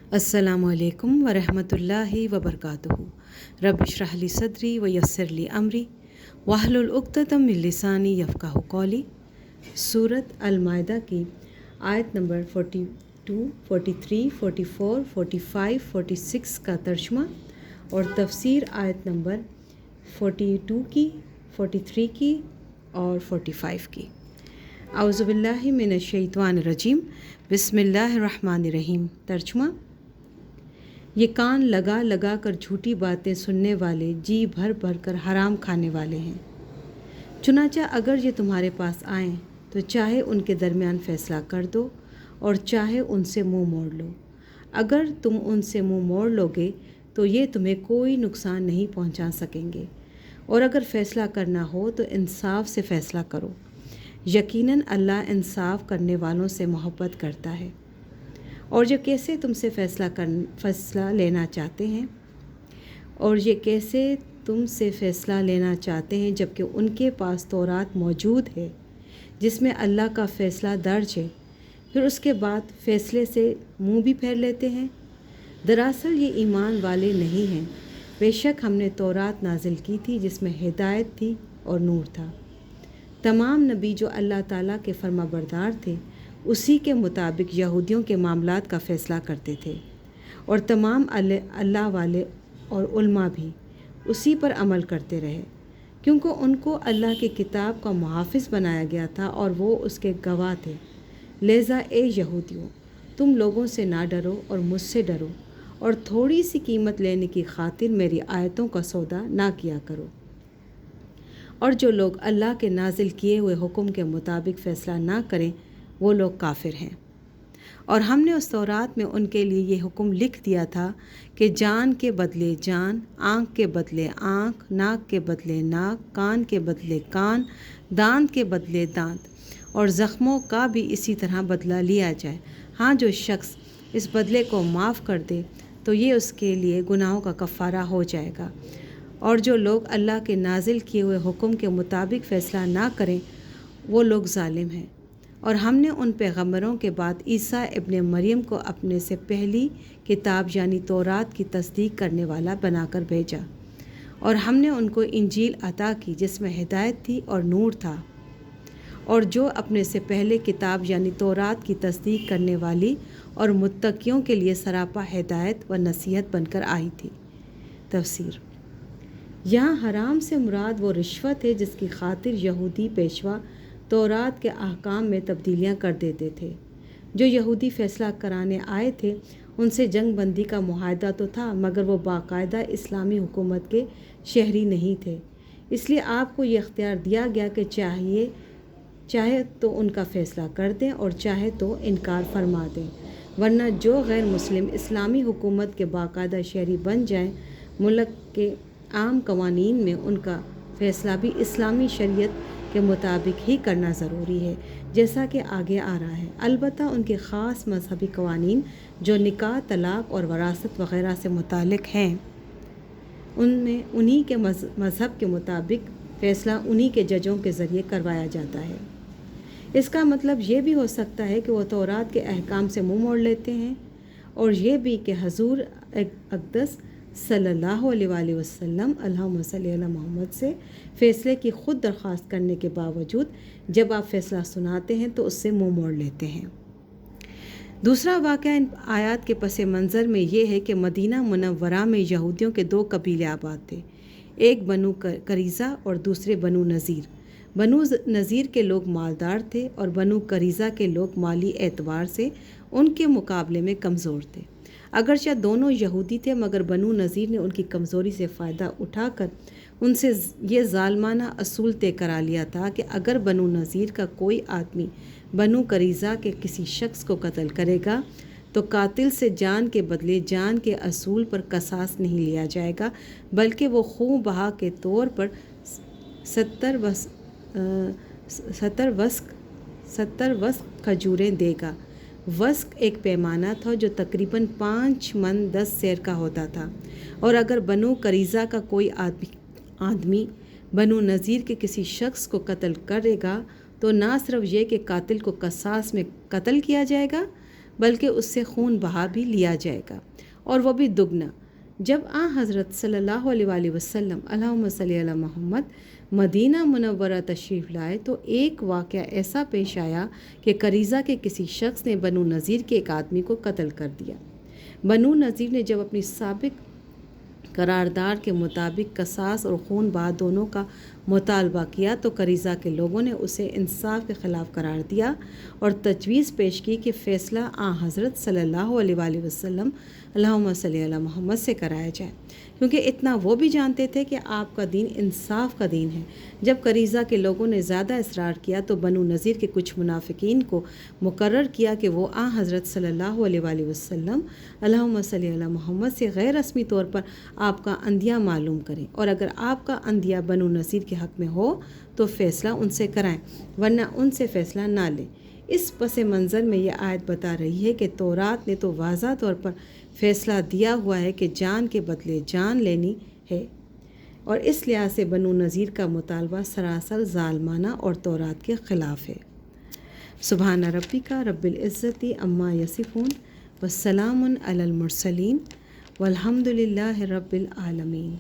अस्सलामु अलैकुम वरहमतुल्लाहि वबरकातुहू। रब इश्रह ली सदरी व यस्सिर ली अमरी वहलुल उक़्दतम मिन लिसानी यफ़क़हू क़ौली। सूरत अल-माइदा की आयत नंबर 42, 43, 44, 45, 46 का तर्जुमा और तफसीर आयत नंबर 42 की, 43 की और 45 की। औज़ु बिल्लाहि मिनश शैतानिर रजीम, बिस्मिल्लाहिर रहमानिर रहीम। तर्जुमा: ये कान लगा लगा कर झूठी बातें सुनने वाले जी भर भर कर हराम खाने वाले हैं। चुनांचे अगर ये तुम्हारे पास आएँ तो चाहे उनके दरमियान फ़ैसला कर दो और चाहे उनसे मुंह मोड़ लो। अगर तुम उनसे मुंह मोड़ लोगे तो ये तुम्हें कोई नुकसान नहीं पहुंचा सकेंगे, और अगर फ़ैसला करना हो तो इंसाफ से फ़ैसला करो। यकीनन अल्लाह इंसाफ करने वालों से मोहब्बत करता है। और जो कैसे तुमसे फ़ैसला लेना चाहते हैं और ये कैसे तुमसे फ़ैसला लेना चाहते हैं जबकि उनके पास तौरात मौजूद है जिसमें अल्लाह का फ़ैसला दर्ज है, फिर उसके बाद फ़ैसले से मुंह भी फेर लेते हैं। दरअसल ये ईमान वाले नहीं हैं। बेशक हमने तौरात नाजिल की थी जिसमें हिदायत थी और नूर था। तमाम नबी जो अल्लाह ताला के फरमाबरदार थे उसी के मुताबिक यहूदियों के मामलात का फ़ैसला करते थे, और तमाम अल्लाह वाले और उल्मा भी उसी पर अमल करते रहे, क्योंकि उनको अल्लाह की किताब का मुहाफ़िज़ बनाया गया था और वो उसके गवाह थे। लिहाज़ा ए यहूदियों, तुम लोगों से ना डरो और मुझसे डरो, और थोड़ी सी कीमत लेने की खातिर मेरी आयतों का सौदा ना किया करो। और जो लोग अल्लाह के नाजिल किए हुए हुक्म के मुताबिक फ़ैसला ना करें वो लोग काफिर हैं। और हमने उस तौरात में उनके लिए ये हुक्म लिख दिया था कि जान के बदले जान, आँख के बदले आँख, नाक के बदले नाक, कान के बदले कान, दांत के बदले दांत, और ज़ख्मों का भी इसी तरह बदला लिया जाए। हाँ, जो शख्स इस बदले को माफ़ कर दे तो ये उसके लिए गुनाहों का कफ़ारा हो जाएगा। और जो लोग अल्लाह के नाजिल किए हुए हुक्म के मुताबिक फ़ैसला ना करें वो लोग ज़ालिम हैं। और हमने उन पैगम्बरों के बाद ईसा इब्ने मरियम को अपने से पहली किताब यानी तौरात की तस्दीक करने वाला बनाकर भेजा, और हमने उनको इंजील अता की जिसमें हिदायत थी और नूर था, और जो अपने से पहले किताब यानी तौरात की तस्दीक करने वाली और मुत्तकियों के लिए सरापा हिदायत व नसीहत बनकर आई थी। तफसीर: यहाँ हराम से मुराद वो रिश्वत है जिसकी खातिर यहूदी पेशवा तौरात के अहकाम में तब्दीलियाँ कर देते थे। जो यहूदी फ़ैसला कराने आए थे उनसे जंग बंदी का मुआहदा तो था, मगर वो बाकायदा इस्लामी हुकूमत के शहरी नहीं थे। इसलिए आपको ये इख्तियार दिया गया कि चाहे तो उनका फ़ैसला कर दें और चाहे तो इनकार फरमा दें, वरना जो गैर मुस्लिम इस्लामी हुकूमत के बाकायदा शहरी बन जाएं, मुल्क के आम कवानीन में उनका फ़ैसला भी इस्लामी शरीयत के मुताबिक ही करना ज़रूरी है, जैसा कि आगे आ रहा है। अलबत्ता उनके ख़ास मजहबी कवानीन जो निकाह, तलाक़ और वरासत वग़ैरह से मुतालिक हैं, उनमें उन्हीं के मज़हब के मुताबिक फ़ैसला उन्हीं के जजों के ज़रिए करवाया जाता है। इसका मतलब ये भी हो सकता है कि वह तौरात के अहकाम से मुँह मोड़ लेते हैं, और ये भी कि हज़ूर अक़दस सल्लल्लाहु अलैहि वसल्लम अल्लाहुम्मा सल्ली अला मुहम्मद से फ़ैसले की ख़ुद दरख्वास्त करने के बावजूद जब आप फ़ैसला सुनाते हैं तो उससे मुँह मोड़ लेते हैं। दूसरा वाक़या इन आयात के पस मंज़र में ये है कि मदीना मुनव्वरा में यहूदियों के दो कबीले आबाद थे, एक बनु करीज़ा और दूसरे बनु नज़ीर। बनु नज़ीर के लोग मालदार थे और बनु करीज़ा के लोग माली एतबार से उनके मुकाबले में कमज़ोर थे। अगरचे दोनों यहूदी थे, मगर बनु नज़ीर ने उनकी कमज़ोरी से फ़ायदा उठाकर उनसे ये ज़ालमाना असूल तय करा लिया था कि अगर बनु नज़ीर का कोई आदमी बनु करीज़ा के किसी शख्स को कत्ल करेगा तो कातिल से जान के बदले जान के असूल पर कसास नहीं लिया जाएगा, बल्कि वो खून बहा के तौर पर 70 वस्क खजूरें देगा। वस्क एक पैमाना था जो तकरीबन 5 मन 10 सेर का होता था। और अगर बनु करीज़ा का कोई आदमी बनु नज़ीर के किसी शख्स को कत्ल करेगा तो ना सिर्फ ये कि कातिल को कसास में कत्ल किया जाएगा, بلکہ اس سے خون بہا بھی لیا جائے گا، اور وہ بھی دگنا۔ جب حضرت صلی اللہ علیہ وآلہ وسلم اللہم صلی علی محمد مدینہ منورہ تشریف لائے تو ایک واقعہ ایسا پیش آیا کہ قریظہ کے کسی شخص نے بنو نذیر کے ایک آدمی کو قتل کر دیا۔ بنو نذیر نے جب اپنی سابق قرارداد کے مطابق قصاص اور خون بہا دونوں کا مطالبہ کیا تو قریظہ کے لوگوں نے اسے انصاف کے خلاف قرار دیا اور تجویز پیش کی کہ فیصلہ حضرت صلی اللہ علیہ وآلہ وسلم اللہم صلی علی محمد سے کرایا جائے، کیونکہ اتنا وہ بھی جانتے تھے کہ آپ کا دین انصاف کا دین ہے۔ جب قریظہ کے لوگوں نے زیادہ اصرار کیا تو بنو نذیر کے کچھ منافقین کو مقرر کیا کہ وہ حضرت صلی اللہ علیہ وآلہ وسلم اللہم صلی علی محمد سے غیر رسمی طور پر آپ کا عندیہ معلوم کریں، اور اگر آپ کا عندیہ بنو نذیر کے حق میں ہو تو فیصلہ ان سے کرائیں، ورنہ ان سے فیصلہ نہ لیں۔ اس پس منظر میں یہ آیت بتا رہی ہے کہ تورات نے تو واضح طور پر فیصلہ دیا ہوا ہے کہ جان کے بدلے جان لینی ہے، اور اس لحاظ سے بنو نذیر کا مطالبہ سراسر ظالمانہ اور تورات کے خلاف ہے۔ سبحان ربک رب العزت عما یصفون والسلام علی المرسلین والحمد للہ رب العالمین۔